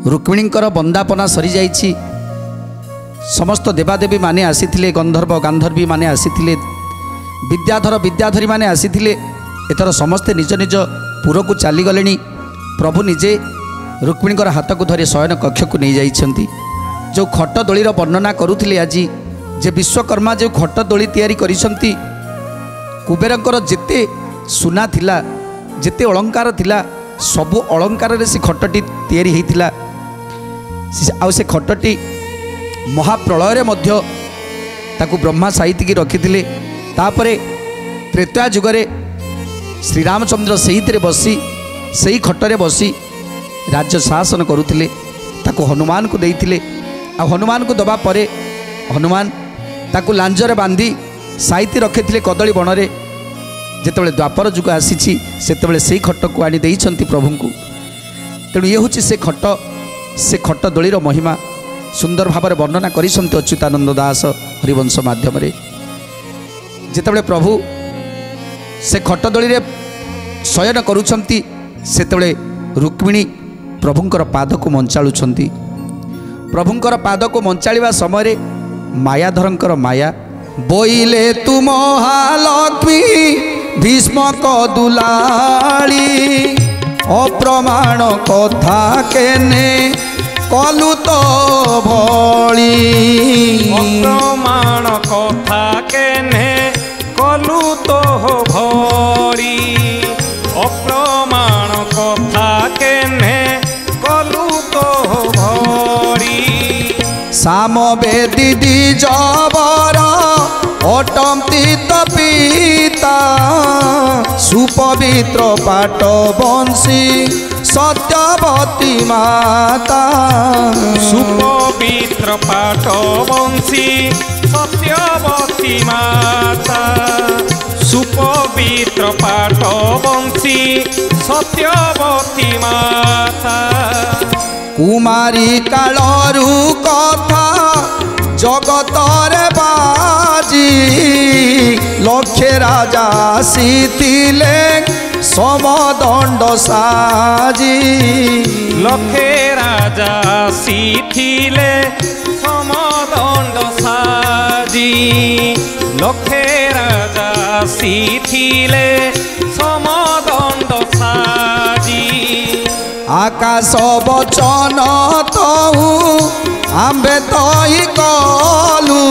रुक्मिणींकर बंदापना सरी जाइछि। समस्त देवादेवी माने आसीथिले, गंधर्व गांधर्वी माने आसीथिले, विद्याधर विद्याधरी माने आसीथिले। एथर समस्ते निज निज पुर को चली गले। प्रभु निजे रुक्मिणींकर हाथ को धरी शयन कक्ष को नहीं जाइछंती। जो खट दोलीर वर्णना करुथिले आज जे विश्वकर्मा जो खट दोली तैयारी करिसंती, कुबेरंकर जेते सुना थिला, जेते अलंकार थिला, सबु अलंकार रे से खटटी तैयारी हेतिला। आ से खटटी महाप्रलय मध्य ताकू ब्रह्मा साहित्य की रखिथिले। तापरे त्रेता जुगरे श्रीरामचंद्र सही बसी सही खटरे बसी राज्य शासन करुथिले। ताकू हनुमान को देइथिले। आ हनुमान को दबा परे हनुमान ताकू लांजरे बांधी साहित्य रखिथिले कदली बनरे। जेतेबेले द्वापर जुग आसीछि सेतेबेले सेही खट को आनी देइछंती प्रभु को। तेणु ये होछि से खट दोलीर महिमा सुंदर भाव में वर्णना करिसंती अच्युतानंद दास हरिवंश माध्यम रे। जेतेबेले प्रभु से खट दोली रे शयन करुछंती सेतेबेले रुक्मिणी प्रभुंकर पाद को मंचाळुछंती। प्रभुंकर पाद को मंचाळिबा समय मायाधरंकर माया बोइले तू महालक्ष्मी भीष्मक दुलाली अप्रमाण कथा केने कलु तो भली अप्रमाण कथा केने कलु तो भली अप्रमाण कथा केने कलु तो भली सामवेदी द्विजवर अटंती पिता सुपवित्र पाट बंशी सत्यवती माता सुपवित्र पाट बंशी सत्यवती माता सुपवित्र पाट बंशी सत्यवती माता कुमारी कालरू कथा जगतरे बाजी लक्षे राजा सीतिले समदंड साजी लक्षे राजा सीथिले समदंड साजी लक्षे राजा सीथिले समदंड साजी आकाश बचन तहु आंबे तई कलु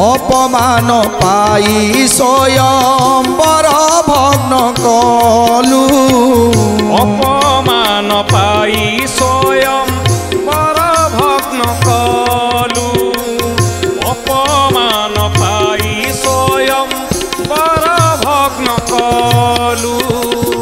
अपमान पाई स्वयंवर भग्न कलु अपमान पाई स्वयंवर भग्न कलु अपमान पाई स्वयंवर भग्न कलु